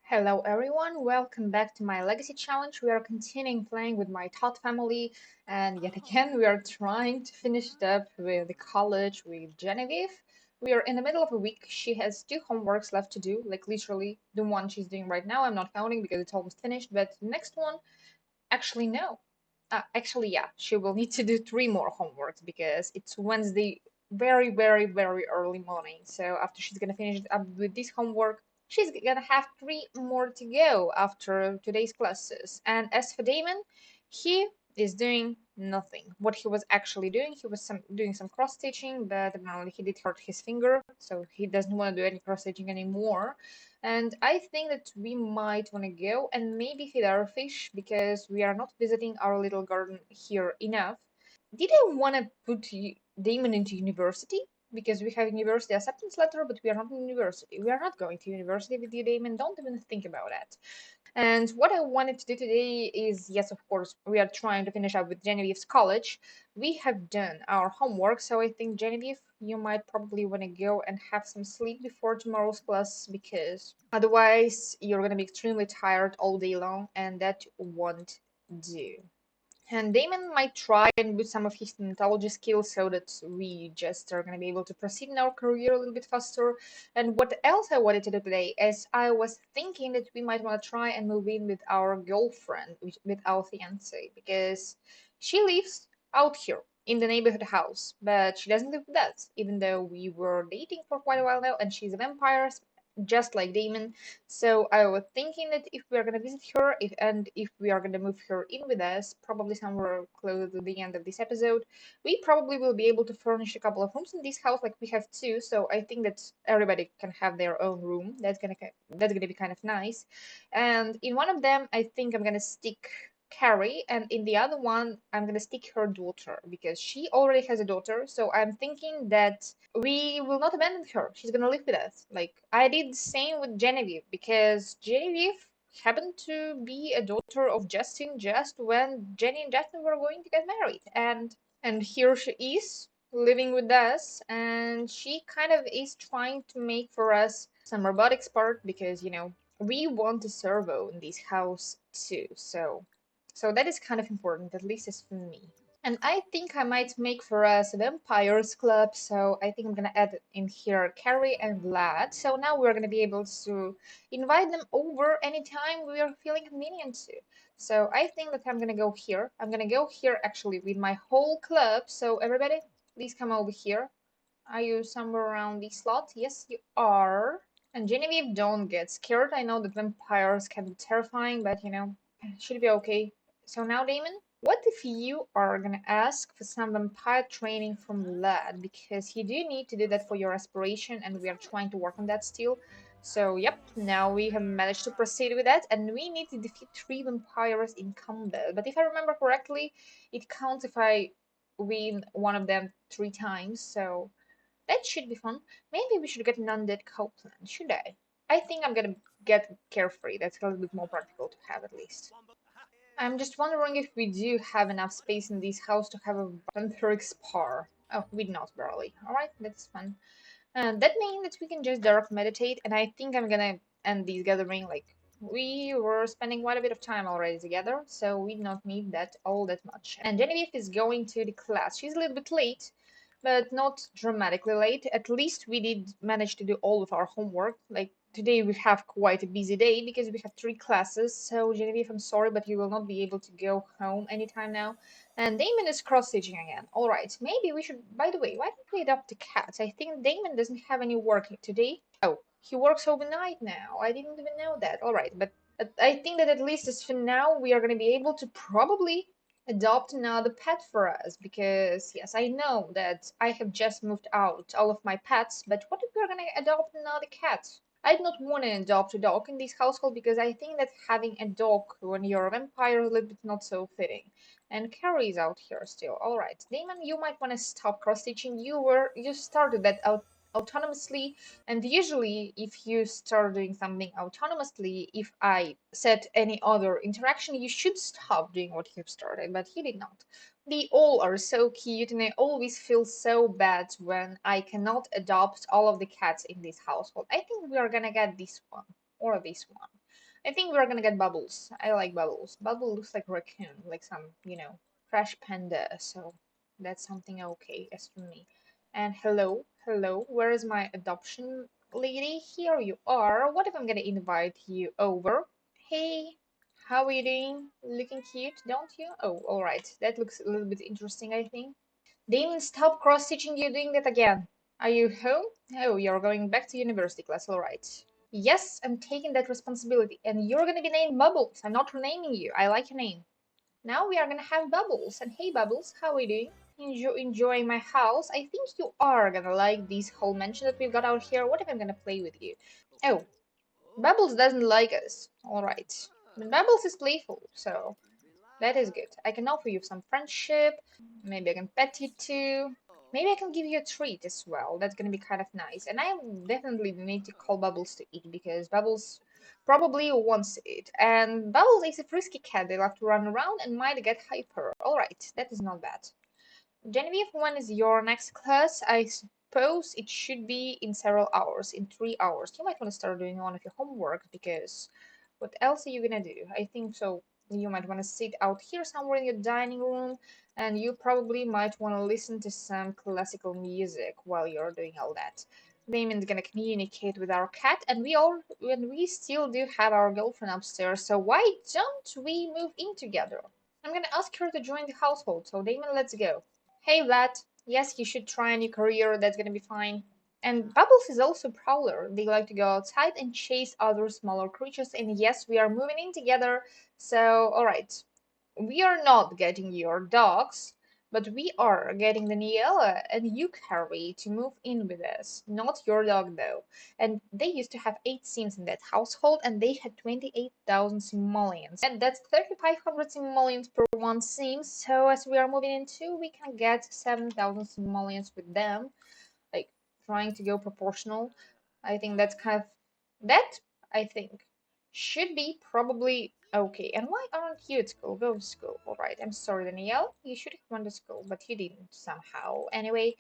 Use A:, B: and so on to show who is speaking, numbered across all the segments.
A: Hello everyone, welcome back to my Legacy Challenge. We are continuing playing with my Todd family, and yet again we are trying to finish it up with the college with Genevieve. We are in the middle of a week. She has two homeworks left to do, like literally the one she's doing right now. I'm not counting because it's almost finished, but the next one, actually no. Yeah, she will need to do three more homeworks because it's Wednesday, very, very, very early morning. So after she's gonna finish up with this homework, she's gonna have three more to go after today's classes. And as for Damon, he is doing nothing. What he was actually doing, he was doing some cross stitching, but apparently he did hurt his finger, so he doesn't want to do any cross stitching anymore. And I think that we might want to go and maybe feed our fish because we are not visiting our little garden here enough. Did I want to put Damon into university? Because we have university acceptance letter, but we are not in university. We are not going to university with you, Damon. Don't even think about that. And what I wanted to do today is, yes, of course, we are trying to finish up with Genevieve's college. We have done our homework, so I think, Genevieve, you might probably want to go and have some sleep before tomorrow's class because otherwise you're going to be extremely tired all day long, and that won't do. And Damon might try and boost some of his mythology skills so that we just are going to be able to proceed in our career a little bit faster. And what else I wanted to do today is I was thinking that we might want to try and move in with our girlfriend, with our fiance, because she lives out here in the neighborhood house, but she doesn't live with us, even though we were dating for quite a while now, and she's a vampire, just like Damon. So I was thinking that if we are gonna visit her, if we are gonna move her in with us, probably somewhere close to the end of this episode, we probably will be able to furnish a couple of rooms in this house. Like we have two, so I think that everybody can have their own room. That's gonna be kind of nice. And in one of them, I think I'm gonna stick Carrie, and in the other one, I'm gonna stick her daughter because she already has a daughter. So I'm thinking that we will not abandon her. She's gonna live with us. Like I did the same with Genevieve because Genevieve happened to be a daughter of Justin just when Jenny and Justin were going to get married, and here she is living with us, and she kind of is trying to make for us some robotics part because we want a servo in this house too. So that is kind of important, at least as for me. And I think I might make for us a Vampires Club, so I think I'm gonna add in here Carrie and Vlad. So now we're gonna be able to invite them over anytime we are feeling convenient to. So I think that I'm gonna go here. I'm gonna go here actually with my whole club. So everybody, please come over here. Are you somewhere around this slot? Yes, you are. And Genevieve, don't get scared. I know that vampires can be terrifying, but it should be okay. So now, Damon, what if you are gonna ask for some vampire training from Lad? Because you do need to do that for your aspiration, and we are trying to work on that still. So, yep, now we have managed to proceed with that, and we need to defeat three vampires in combat. But if I remember correctly, it counts if I win one of them three times, so that should be fun. Maybe we should get an undead Copeland, should I? I think I'm gonna get Carefree. That's a little bit more practical to have at least. I'm just wondering if we do have enough space in this house to have a vampiric spar. Oh, we do not, barely. Alright, that's fun. That means that we can just dark meditate, and I think I'm gonna end this gathering. Like, we were spending quite a bit of time already together, so we do not need that all that much. And Genevieve is going to the class. She's a little bit late, but not dramatically late. At least we did manage to do all of our homework. Like, today we have quite a busy day because we have three classes. So, Genevieve, I'm sorry, but you will not be able to go home anytime now. And Damon is cross-stitching again. All right, maybe we should. By the way, why don't we adopt a cat? I think Damon doesn't have any work today. Oh, he works overnight now. I didn't even know that. All right, but I think that at least as for now, we are going to be able to probably adopt another pet for us because yes, I know that I have just moved out all of my pets, but what if we're going to adopt another cat? I do not want to adopt a dog in this household because I think that having a dog when you're a vampire is a little bit not so fitting. And Carrie's out here still. All right, Damon, you might want to stop cross stitching. You started that out autonomously, and usually if you start doing something autonomously, if I set any other interaction, you should stop doing what you've started, but you did not. They all are so cute, and I always feel so bad when I cannot adopt all of the cats in this household. I think we are gonna get this one or this one. I think we're gonna get Bubbles. I like Bubbles. Bubble looks like raccoon, like some, fresh panda. So that's something okay as for me. And hello, hello. Where is my adoption lady? Here you are. What if I'm gonna invite you over? Hey, how are you doing? Looking cute, don't you? Oh, all right. That looks a little bit interesting, I think. Damon, stop cross-stitching. You're doing that again. Are you home? Oh, you're going back to university class, all right. Yes, I'm taking that responsibility, and you're gonna be named Bubbles. I'm not renaming you. I like your name. Now we are gonna have Bubbles. And hey, Bubbles, how are you doing? Enjoying my house? I think you are gonna like this whole mansion that we've got out here. What if I'm gonna play with you? Oh, Bubbles doesn't like us. All right. But Bubbles is playful, so that is good. I can offer you some friendship. Maybe I can pet you too. Maybe I can give you a treat as well. That's gonna be kind of nice. And I definitely need to call Bubbles to eat because Bubbles probably wants to eat. And Bubbles is a frisky cat. They love to run around and might get hyper. Alright, that is not bad. Genevieve, when is your next class? I suppose it should be in several hours, in 3 hours. You might want to start doing one of your homework because what else are you gonna do? I think so. You might want to sit out here somewhere in your dining room, and you probably might want to listen to some classical music while you're doing all that. Damon's gonna communicate with our cat, and we still do have our girlfriend upstairs. So why don't we move in together? I'm gonna ask her to join the household. So Damon, let's go. Hey Vlad, yes, you should try a new career, that's gonna be fine. And Bubbles is also prowler. They like to go outside and chase other smaller creatures. And yes, we are moving in together. So, alright. We are not getting your dogs, but we are getting the Niella and you, Carrie, to move in with us. Not your dog, though. And they used to have 8 Sims in that household, and they had 28,000 simoleons. And that's 3,500 simoleons per one Sim. So as we are moving in too, we can get 7,000 simoleons with them. Like, trying to go proportional. I think that's kind of that. I think should be probably okay. And why aren't you at school? Go to school. All right. I'm sorry, Danielle. You should have gone to school, but you didn't somehow. Anyway,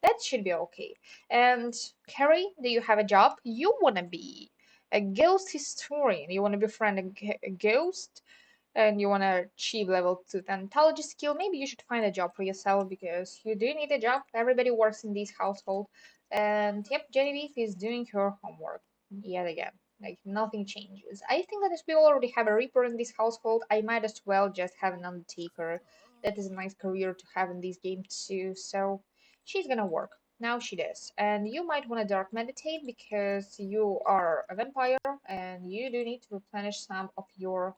A: that should be okay. And Carrie, do you have a job? You wanna be a ghost historian. You wanna befriend a ghost, and you want to achieve level 2 Thantology skill, maybe you should find a job for yourself because you do need a job. Everybody works in this household. And yep, Genevieve is doing her homework yet again. Like nothing changes. I think that as we already have a Reaper in this household, I might as well just have an Undertaker. That is a nice career to have in this game too. So she's gonna work. Now she does. And you might want to dark meditate because you are a vampire and you do need to replenish some of your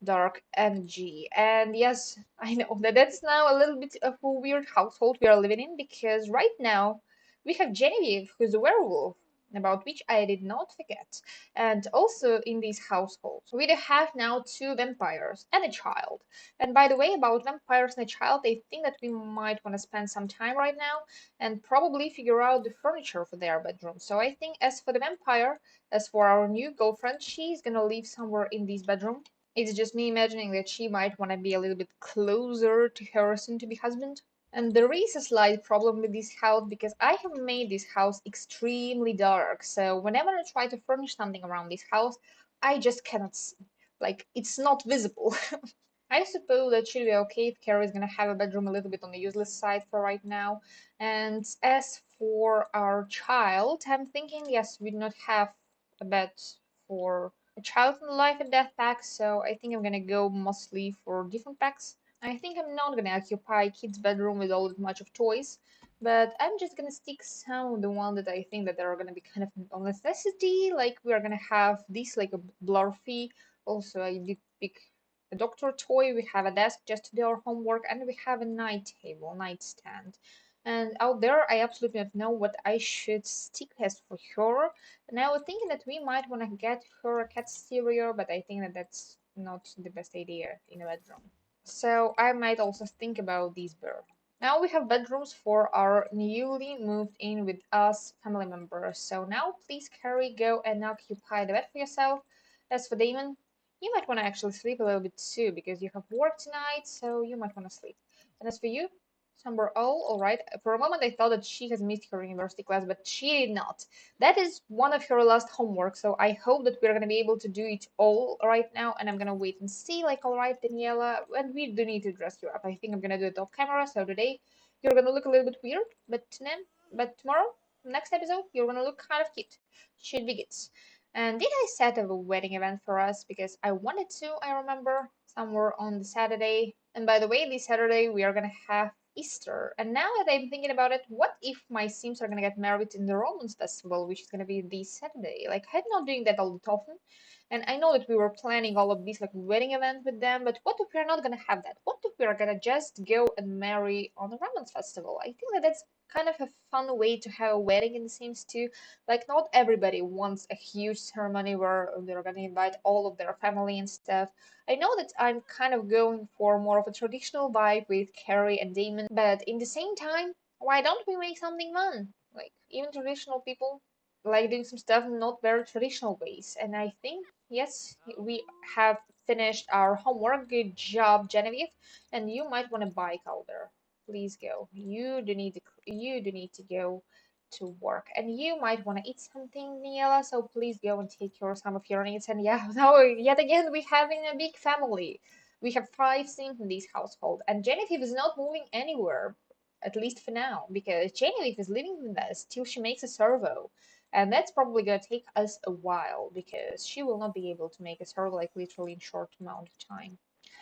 A: dark energy. And yes, I know that that's now a little bit of a weird household we are living in because right now we have Genevieve, who's a werewolf, about which I did not forget. And also in this household, we do have now 2 vampires and a child. And by the way, about vampires and a child, I think that we might want to spend some time right now and probably figure out the furniture for their bedroom. So I think as for the vampire, as for our new girlfriend, she's gonna live somewhere in this bedroom. It's just me imagining that she might want to be a little bit closer to her soon-to-be husband. And there is a slight problem with this house because I have made this house extremely dark. So whenever I try to furnish something around this house, I just cannot see. Like, it's not visible. I suppose that should be okay if Carrie's gonna have a bedroom a little bit on the useless side for right now. And as for our child, I'm thinking, yes, we do not have a bed for a child in the life and death pack, so I think I'm gonna go mostly for different packs. I think I'm not gonna occupy kid's bedroom with all that much of toys, but I'm just gonna stick some of the one that I think that are gonna be kind of a necessity. Like we are gonna have this like a Blurfy. Also, I did pick a doctor toy. We have a desk just to do our homework, and we have a night table, nightstand. And out there, I absolutely don't know what I should stick as for her. And I was thinking that we might want to get her a cat stereo, but I think that that's not the best idea in a bedroom. So I might also think about this bird. Now we have bedrooms for our newly moved in with us family members. So now please Carrie, go and occupy the bed for yourself. As for Damon, you might want to actually sleep a little bit too because you have work tonight, so you might want to sleep. And as for you, Summer all right. For a moment, I thought that she has missed her university class, but she did not. That is one of her last homework, so I hope that we're gonna be able to do it all right now. And I'm gonna wait and see. Like, all right, Daniela, and we do need to dress you up. I think I'm gonna do it off camera. So today you're gonna look a little bit weird, but tomorrow, next episode, you're gonna look kind of cute. Should be good. And did I set up a wedding event for us? Because I wanted to, I remember, somewhere on the Saturday. And by the way, this Saturday we are gonna have Easter. And now that I'm thinking about it, what if my Sims are gonna get married in the Romans festival, which is gonna be this Saturday? Like, I'm not doing that all that often. And I know that we were planning all of these like wedding events with them, but what if we're not gonna have that? What if we're gonna just go and marry on the Romans festival? I think that that's kind of a fun way to have a wedding in the Sims too. Like, not everybody wants a huge ceremony where they're gonna invite all of their family and stuff. I know that I'm kind of going for more of a traditional vibe with Carrie and Damon, but in the same time, why don't we make something fun? Like, even traditional people like doing some stuff in not very traditional ways. And I think, yes, we have finished our homework. Good job, Genevieve. And you might want to buy Calder. Please go. You do need to go to work. And you might want to eat something, Niela, so please go and take care of some of your needs. And yeah, now yet again we're having a big family. We have 5 Sims in this household, and Genevieve is not moving anywhere, at least for now, because Genevieve is living with us till she makes a servo. And that's probably gonna take us a while because she will not be able to make a servo like literally in short amount of time.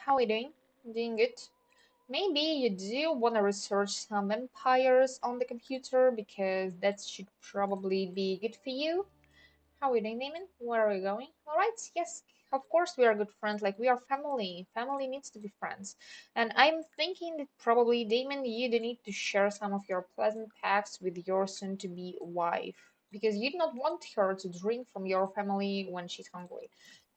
A: How are you doing? Doing good? Maybe you do want to research some empires on the computer because that should probably be good for you. How are you doing, Damon? Where are we going? Alright, yes, of course we are good friends. Like, we are family. Family needs to be friends. And I'm thinking that probably, Damon, you do need to share some of your pleasant facts with your soon-to-be wife. Because you do not want her to drink from your family when she's hungry.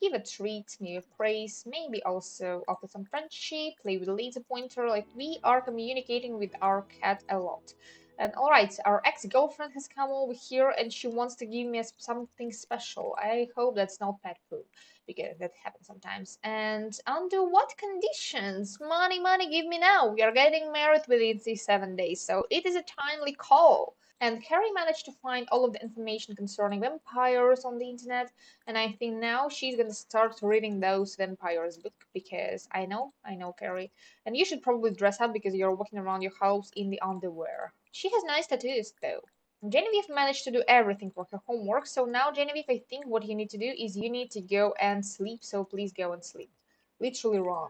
A: Give a treat, maybe praise, maybe also offer some friendship, play with a laser pointer. Like, we are communicating with our cat a lot. And alright, our ex-girlfriend has come over here and she wants to give me something special. I hope that's not pet food, because that happens sometimes. And under what conditions? Money, money, give me now. We are getting married within these 7 days, so it is a timely call. And Carrie managed to find all of the information concerning vampires on the internet, and I think now she's gonna start reading those vampires book because I know Carrie, and you should probably dress up because you're walking around your house in the underwear. She has nice tattoos, though. Genevieve managed to do everything for her homework, so now, Genevieve, I think what you need to do is you need to go and sleep, so please go and sleep. Literally wrong.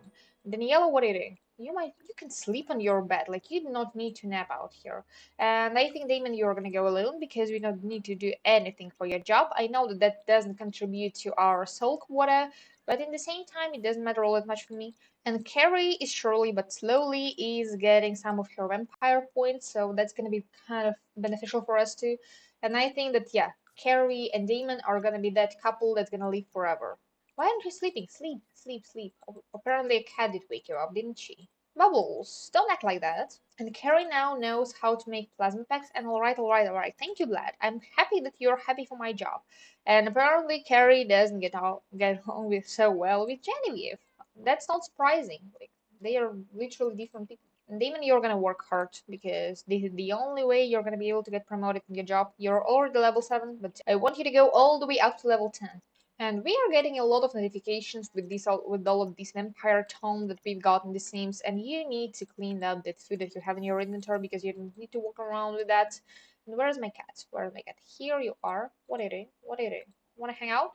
A: Daniela, what are you doing? You can sleep on your bed, like you do not need to nap out here. And I think, Damon, you're gonna go alone because you don't need to do anything for your job. I know that that doesn't contribute to our soul quota, but in the same time, it doesn't matter all that much for me. And Carrie is surely but slowly is getting some of her vampire points, so that's gonna be kind of beneficial for us too. And I think that yeah, Carrie and Damon are gonna be that couple that's gonna live forever. Why aren't you sleeping? Sleep, sleep, sleep. Apparently a cat did wake you up, didn't she? Bubbles, don't act like that. And Carrie now knows how to make plasma packs. And alright, alright, alright. Thank you, Vlad. I'm happy that you're happy for my job. And apparently Carrie doesn't get along with so well with Genevieve. That's not surprising. Like, they are literally different people. And Damon, you're gonna work hard because this is the only way you're gonna be able to get promoted in your job. You're already level 7, but I want you to go all the way up to level 10. And we are getting a lot of notifications with with all of this vampire tome that we've got in the Sims, and you need to clean up that food that you have in your inventory because you don't need to walk around with that. And where's my cat? Where's my cat? Here you are. What are you doing? What are you doing? Wanna hang out?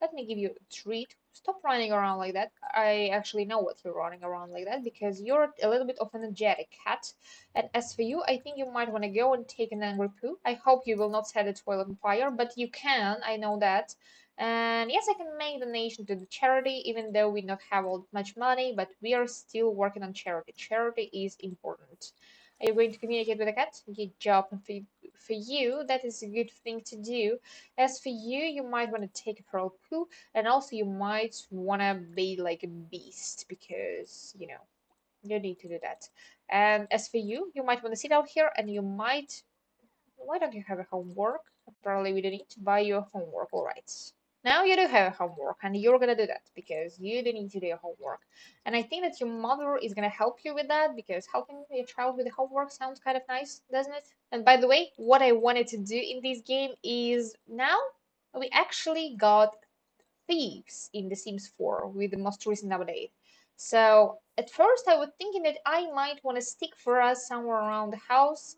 A: Let me give you a treat. Stop running around like that. I actually know what you're running around like that because you're a little bit of an energetic cat. And as for you, I think you might want to go and take an angry poo. I hope you will not set the toilet on fire, but you can. I know that. And yes, I can make donation to the charity, even though we don't have all much money, but we are still working on charity. Charity is important. Are you going to communicate with the cat? Good job. And for you, that is a good thing to do. As for you, you might want to take a pearl poo, and also you might want to be like a beast because, you need to do that. And as for you, you might want to sit out here and you might. Why don't you have a homework? Apparently, we don't need to buy you a homework, alright. Now you do have homework, and you're gonna do that because you do need to do your homework. And I think that your mother is gonna help you with that because helping your child with the homework sounds kind of nice, doesn't it? And by the way, what I wanted to do in this game is now we actually got thieves in The Sims 4 with the most recent update. So at first I was thinking that I might want to stick for us somewhere around the house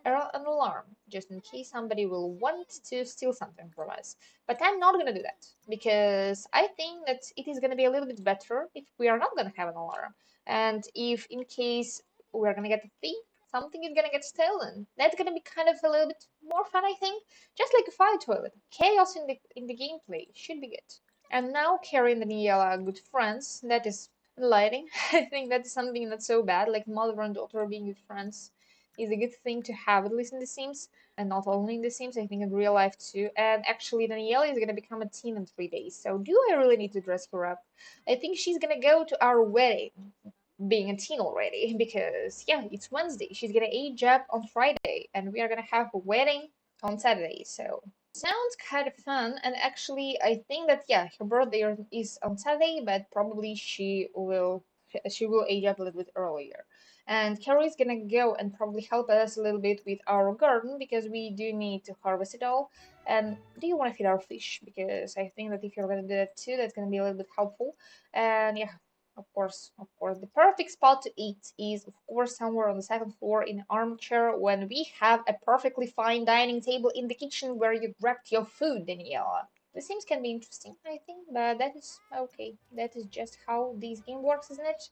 A: an alarm, just in case somebody will want to steal something from us. But I'm not gonna do that because I think that it is gonna be a little bit better if we are not gonna have an alarm. And if in case we're gonna get a thief, something is gonna get stolen. That's gonna be kind of a little bit more fun, I think. Just like a fire toilet. Chaos in the gameplay should be good. And now Carrie and Daniela are good friends. That is enlightening. I think that's something that's so bad. Like mother and daughter being good friends is a good thing to have, at least in The Sims. And not only in The Sims, I think in real life too. And actually, Daniela is gonna become a teen in 3 days. So do I really need to dress her up? I think she's gonna go to our wedding being a teen already because yeah, it's Wednesday. She's gonna age up on Friday and we are gonna have a wedding on Saturday. So sounds kind of fun, and actually I think that yeah, her birthday is on Saturday, but probably she will age up a little bit earlier. And Carrie's gonna go and probably help us a little bit with our garden because we do need to harvest it all. And do you want to feed our fish? Because I think that if you're gonna do that too, that's gonna be a little bit helpful. And yeah, of course. The perfect spot to eat is, of course, somewhere on the second floor in an armchair when we have a perfectly fine dining table in the kitchen where you grabbed your food, Daniela. The Sims can be interesting, I think, but that is okay. That is just how this game works, isn't it?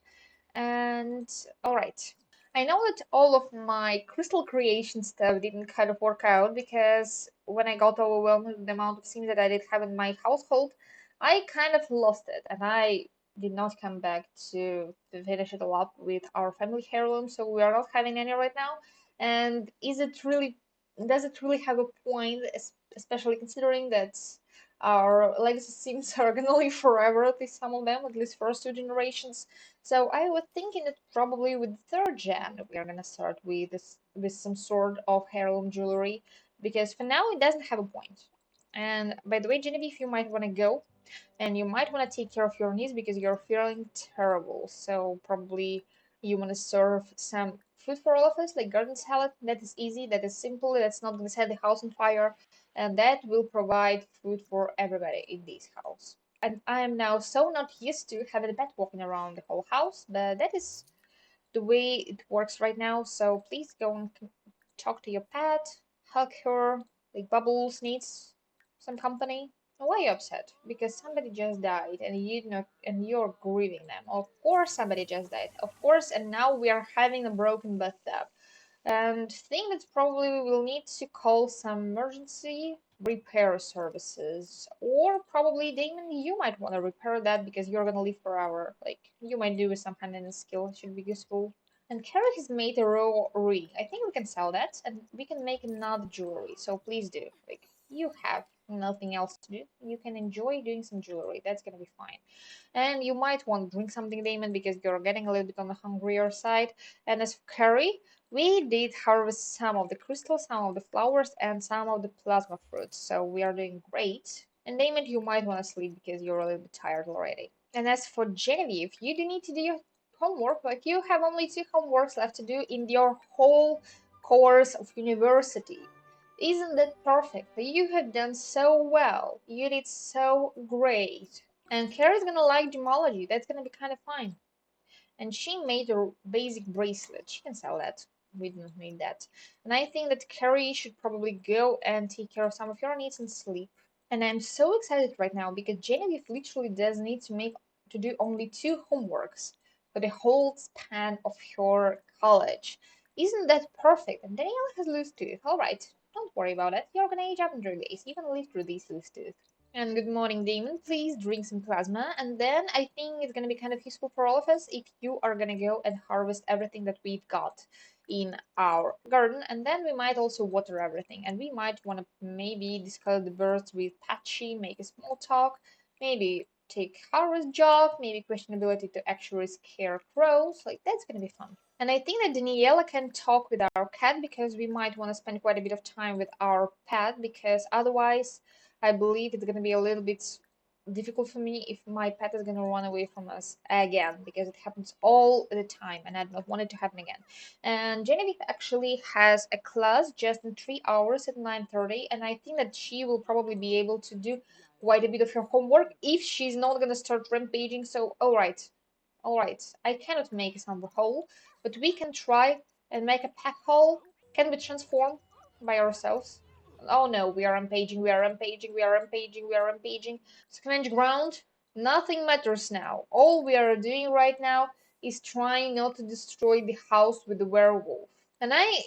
A: And alright. I know that all of my crystal creation stuff didn't kind of work out because when I got overwhelmed with the amount of Sims that I did have in my household, I kind of lost it and I did not come back to finish it all up with our family heirloom, so we are not having any right now. And does it really have a point, especially considering that our legacy Sims are gonna live forever, at least some of them, at least first two generations. So I was thinking that probably with the third gen we are gonna start with this with some sort of heirloom jewelry because for now it doesn't have a point. And by the way, Genevieve, you might want to go and you might want to take care of your niece because you're feeling terrible. So probably you want to serve some food for all of us, like garden salad. That is easy, that is simple, that's not going to set the house on fire, and that will provide food for everybody in this house. And I am now so not used to having a pet walking around the whole house, but that is the way it works right now. So please go and talk to your pet, hug her, like Bubbles needs some company. Why are you upset? Because somebody just died and you're grieving them. Of course somebody just died. Of course, and now we are having a broken bathtub. And think that probably we will need to call some emergency repair services. Or probably Damon, you might want to repair that because you're gonna live forever. Like you might do with some handling skill, should be useful. And Carol has made a raw ring. I think we can sell that and we can make another jewelry. So please do. Like you have nothing else to do. You can enjoy doing some jewelry. That's gonna be fine. And you might want to drink something, Damon, because you're getting a little bit on the hungrier side. And as for Carrie, we did harvest some of the crystals, some of the flowers, and some of the plasma fruits. So we are doing great. And Damon, you might want to sleep because you're a little bit tired already. And as for Genevieve, you do need to do your homework. Like you have only 2 homeworks left to do in your whole course of university. Isn't that perfect? You have done so well. You did so great. And Kara's gonna like gemology. That's gonna be kind of fine. And she made a basic bracelet. She can sell that. We don't need that. And I think that Carrie should probably go and take care of some of your needs and sleep. And I'm so excited right now because Genevieve literally does need to do only 2 homeworks for the whole span of your college. Isn't that perfect? And Danielle has loose tooth. Alright, don't worry about it. You're gonna age up in 3 days. You can live through these loose tooth. And good morning, Damon. Please drink some plasma. And then I think it's gonna be kind of useful for all of us if you are gonna go and harvest everything that we've got in our garden. And then we might also water everything. And we might want to maybe discolor the birds with Patchy, make a small talk, maybe take harvest job, maybe questionability to actually scare crows. Like that's gonna be fun. And I think that Daniela can talk with our cat because we might want to spend quite a bit of time with our pet because otherwise I believe it's gonna be a little bit difficult for me if my pet is gonna run away from us again, because it happens all the time and I don't want it to happen again. And Genevieve actually has a class just in 3 hours at 9:30, and I think that she will probably be able to do quite a bit of her homework if she's not gonna start rampaging. So all right, I cannot make a summer hole, but we can try and make a pack hole. Can we transform by ourselves? Oh no, we are rampaging, we are rampaging, we are rampaging, we are rampaging. Scavenge ground, nothing matters now. All we are doing right now is trying not to destroy the house with the werewolf. And I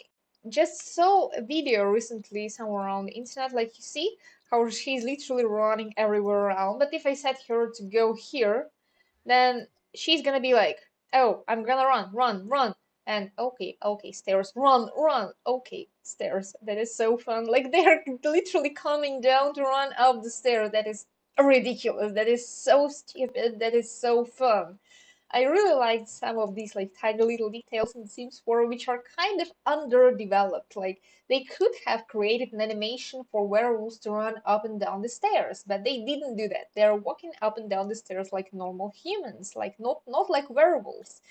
A: just saw a video recently somewhere on the internet, like you see how she's literally running everywhere around. But if I set her to go here, then she's gonna be like, oh, I'm gonna run, run, run. And okay, okay, stairs, run, run, okay, stairs. That is so fun. Like they're literally coming down to run up the stairs. That is ridiculous. That is so stupid. That is so fun. I really liked some of these like tiny little details in Sims 4 which are kind of underdeveloped. Like they could have created an animation for werewolves to run up and down the stairs, but they didn't do that. They're walking up and down the stairs like normal humans, like not like werewolves.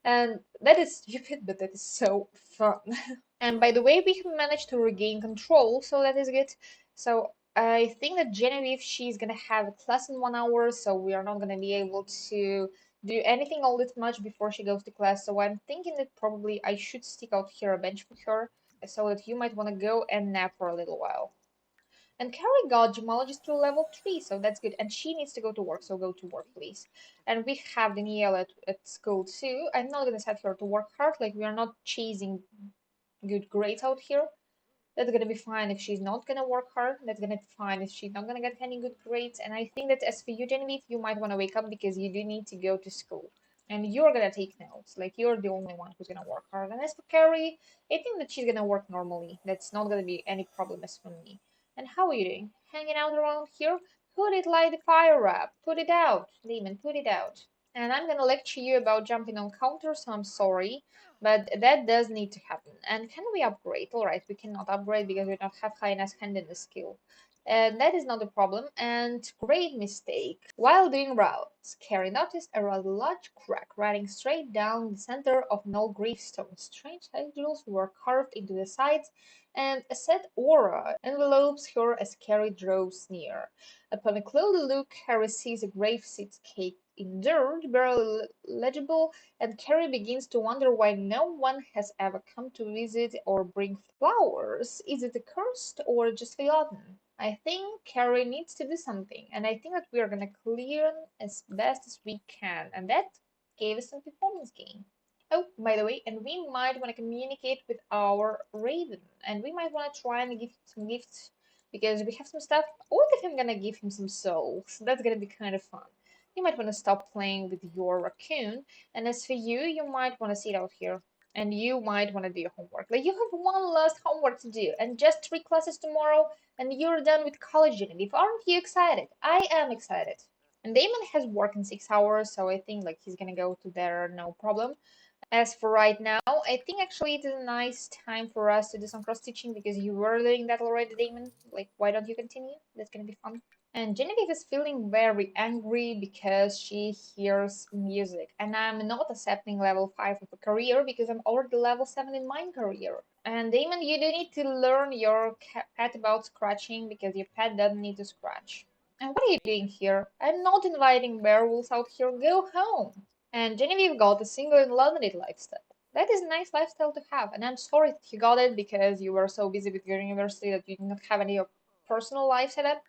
A: And that is stupid, but that is so fun. And by the way, we have managed to regain control, so that is good. So I think that Genevieve, she's gonna have a class in 1 hour, so we are not gonna be able to do anything all that much before she goes to class. So I'm thinking that probably I should stick out here a bench for her, so that you might want to go and nap for a little while. And Carrie got gemologist to level 3, so that's good. And she needs to go to work, so go to work, please. And we have Danielle at school too. I'm not gonna set her to work hard, like we are not chasing good grades out here. That's gonna be fine if she's not gonna work hard. That's gonna be fine if she's not gonna get any good grades. And I think that as for you, Genevieve, you might want to wake up because you do need to go to school. And you're gonna take notes. Like you're the only one who's gonna work hard. And as for Carrie, I think that she's gonna work normally. That's not gonna be any problem as for me. And how are you doing? Hanging out around here? Put it, light the fire up. Put it out, Demon. Put it out. And I'm gonna lecture you about jumping on counters, so I'm sorry. But that does need to happen. And can we upgrade? Alright, we cannot upgrade because we don't have high enough handiness skill. And that is not a problem. And great mistake. While doing routes, Carrie noticed a rather large crack running straight down the center of an old gravestone. Strange sigils were carved into the sides, and a sad aura envelopes her as Carrie draws near. Upon a closer look, Carrie sees a grave seat caked in dirt, barely legible, and Carrie begins to wonder why no one has ever come to visit or bring flowers. Is it cursed or just forgotten? I think Carrie needs to do something, and I think that we are gonna clear as best as we can, and that gave us some performance gain. Oh, by the way, and we might want to communicate with our Raven, and we might want to try and give him some gifts because we have some stuff. What if I'm gonna give him some souls? That's gonna be kind of fun. You might want to stop playing with your raccoon, and as for you, you might want to sit out here and you might want to do your homework. Like you have one last homework to do, and just 3 classes tomorrow, and you're done with college, Genevieve. Aren't you excited? I am excited. And Damon has work in 6 hours, so I think like he's gonna go to there no problem. As for right now, I think actually it is a nice time for us to do some cross stitching because you were doing that already, Damon. Like, why don't you continue? That's gonna be fun. And Genevieve is feeling very angry because she hears music. And I'm not accepting level 5 of a career because I'm already level 7 in my career. And Damon, you do need to learn your pet about scratching because your pet doesn't need to scratch. And what are you doing here? I'm not inviting werewolves out here. Go home. And Genevieve got a single and limited lifestyle. That is a nice lifestyle to have. And I'm sorry that you got it because you were so busy with your university that you did not have any personal life set up.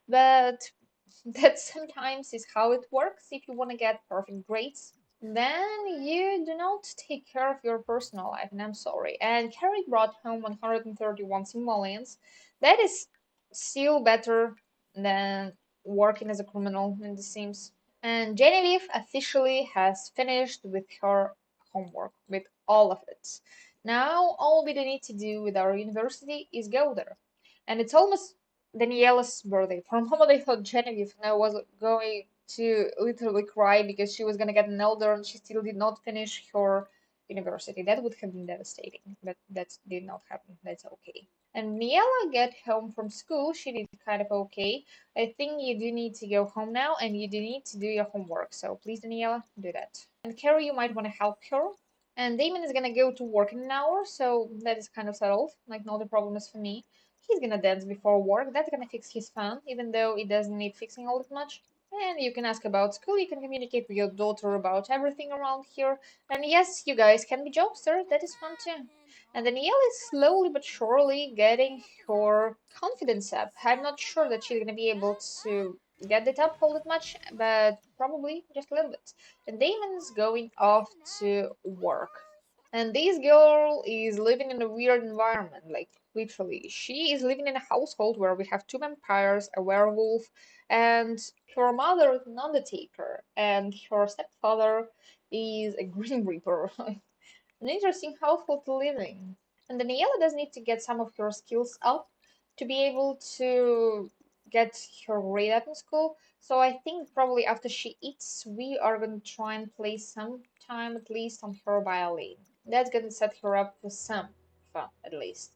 A: But that sometimes is how it works if you want to get perfect grades. Then you do not take care of your personal life, and I'm sorry. And Carrie brought home 131 simoleons. That is still better than working as a criminal in The Sims. And Genevieve officially has finished with her homework, with all of it. Now, all we need to do with our university is go there. And it's almost Daniela's birthday. For a moment, I thought Genevieve now was going to literally cry because she was going to get an elder and she still did not finish her university. That would have been devastating, but that did not happen. That's okay. And Niella get home from school. She did kind of okay. I think you do need to go home now and you do need to do your homework. So please, Daniela, do that. And Carrie, you might want to help her. And Damon is gonna go to work in an hour, so that is kind of settled. Like, not a problem is for me. He's gonna dance before work. That's gonna fix his phone, even though it doesn't need fixing all that much. And you can ask about school. You can communicate with your daughter about everything around here. And yes, you guys can be jobsters. That is fun too. And Danielle is slowly but surely getting her confidence up. I'm not sure that she's gonna be able to get it up all that much, but probably just a little bit. And Damon's going off to work. And this girl is living in a weird environment, like literally. She is living in a household where we have two vampires, a werewolf, and her mother is an undertaker, and her stepfather is a Grim Reaper. An interesting household to live in. And Daniela does need to get some of her skills up to be able to get her grade up in school. So I think probably after she eats, we are going to try and play some time at least on her violin. That's going to set her up for some fun at least.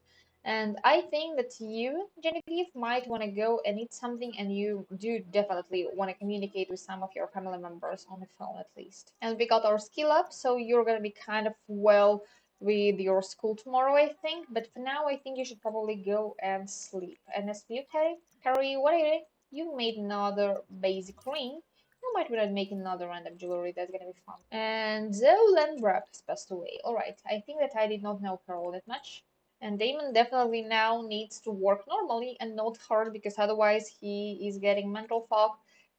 A: And I think that you, Genevieve, might want to go and eat something, and you do definitely want to communicate with some of your family members on the phone at least. And we got our skill up, so you're going to be kind of well with your school tomorrow, I think. But for now, I think you should probably go and sleep. And as for you, Carrie, what are you doing? You made another basic ring. You might want to make another random jewelry. That's gonna be fun. And Zolan Wrap has passed away. Alright, I think that I did not know her all that much. And Damon definitely now needs to work normally and not hard because otherwise he is getting mental fog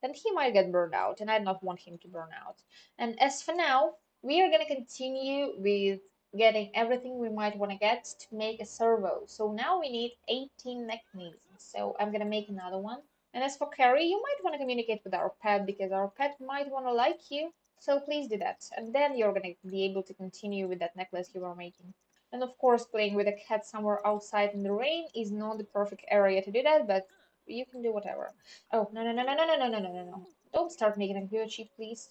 A: and he might get burned out. And I do not want him to burn out. And as for now, we are gonna continue with getting everything we might want to get to make a servo. So now we need 18 mechanisms. So I'm gonna make another one. And as for Carrie, you might want to communicate with our pet because our pet might want to like you. So please do that. And then you're gonna be able to continue with that necklace you were making. And of course, playing with a cat somewhere outside in the rain is not the perfect area to do that, but you can do whatever. Oh, no, no, no, no, no, no, no, no, no, no, no. Don't start making a good chief, please.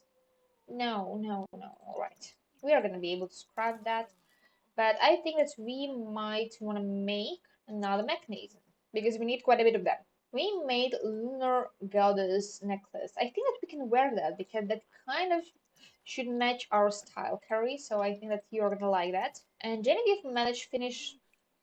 A: No, no, no. All right. We are going to be able to scrap that. But I think that we might want to make another mechanism because we need quite a bit of them. We made Lunar Goddess necklace. I think that we can wear that because that kind of should match our style, Carrie. So I think that you're gonna like that. And Genevieve managed to finish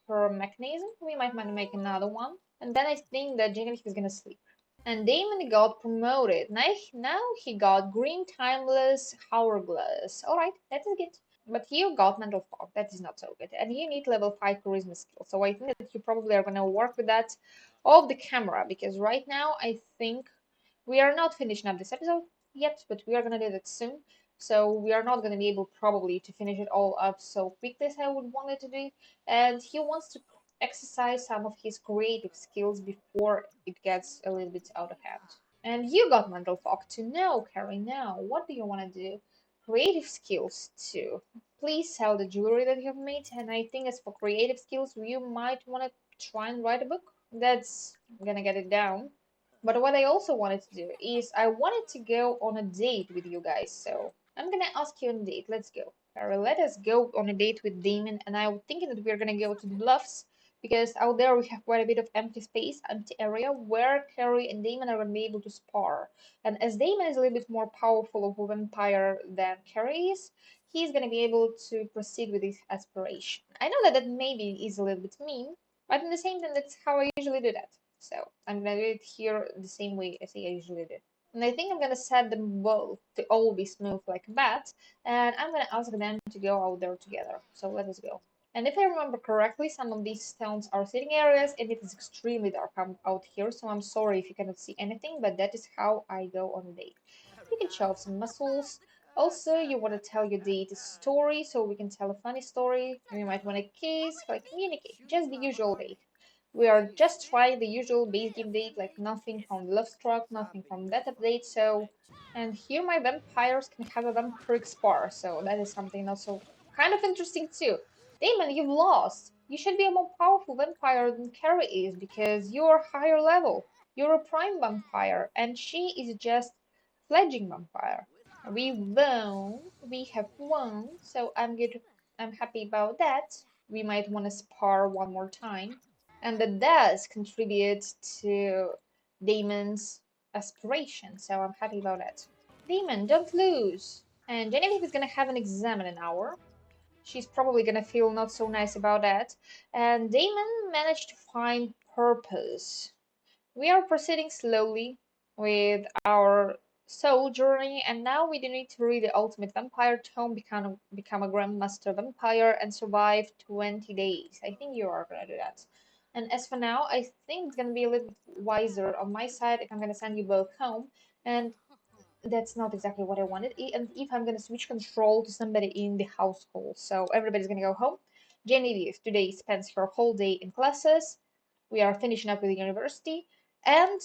A: her mechanism. We might want to make another one. And then I think that Genevieve is gonna sleep. And Damon got promoted. Now he got Green Timeless Hourglass. Alright, that is good. But you got Mental Fog. That is not so good. And you need level 5 Charisma skill. So I think that you probably are going to work with that off the camera. Because right now, I think we are not finishing up this episode yet. But we are going to do that soon. So we are not going to be able probably to finish it all up so quickly as I would want it to do. And he wants to exercise some of his creative skills before it gets a little bit out of hand. And you got mental fog too. No, Carrie, now. What do you want to do? Creative skills too. Please sell the jewelry that you've made. And I think as for creative skills, you might want to try and write a book. That's gonna get it down. But what I also wanted to do is I wanted to go on a date with you guys. So I'm gonna ask you on a date. Let's go. Carrie, let us go on a date with Damon. And I'm thinking that we're gonna go to the Bluffs because out there we have quite a bit of empty space, empty area where Carrie and Damon are going to be able to spar. And as Damon is a little bit more powerful of a vampire than Carrie is, he's going to be able to proceed with his aspiration. I know that that maybe is a little bit mean, but in the same time, that's how I usually do that. So I'm going to do it here the same way as I usually do. And I think I'm going to set them both to all be smooth like a bat, and I'm going to ask them to go out there together. So let us go. And if I remember correctly, some of these stones are sitting areas and it is extremely dark out here, so I'm sorry if you cannot see anything, but that is how I go on a date. You can show off some muscles. Also, you want to tell your date a story, so we can tell a funny story. You might want to kiss, like communicate, just the usual date. We are just trying the usual base game date, like nothing from Love Struck, nothing from that update, so... And here my vampires can have a vampiric spar, so that is something also kind of interesting too. Damon, you've lost. You should be a more powerful vampire than Carrie is because you're higher level. You're a prime vampire, and she is just fledgling vampire. We won. We have won, so I'm good. I'm happy about that. We might want to spar one more time. and that does contribute to Damon's aspiration. So I'm happy about that. Damon, don't lose. And Genevieve is gonna have an exam in an hour. She's probably gonna feel not so nice about that. And Damon managed to find purpose. We are proceeding slowly with our soul journey, and now we do need to read the Ultimate Vampire Tome, become a Grandmaster Vampire, and survive 20 days. I think you are gonna do that. And as for now, I think it's gonna be a little wiser on my side if I'm gonna send you both home. And that's not exactly what I wanted. And if I'm gonna switch control to somebody in the household, so everybody's gonna go home. Genevieve today spends her whole day in classes. We are finishing up with the university, and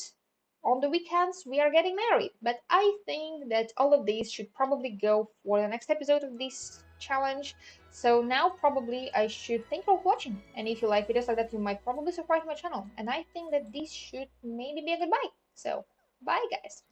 A: on the weekends we are getting married. But I think that all of these should probably go for the next episode of this challenge. So now probably I should thank you for watching. And if you like videos like that, you might probably subscribe to my channel. And I think that this should maybe be a goodbye. So bye guys.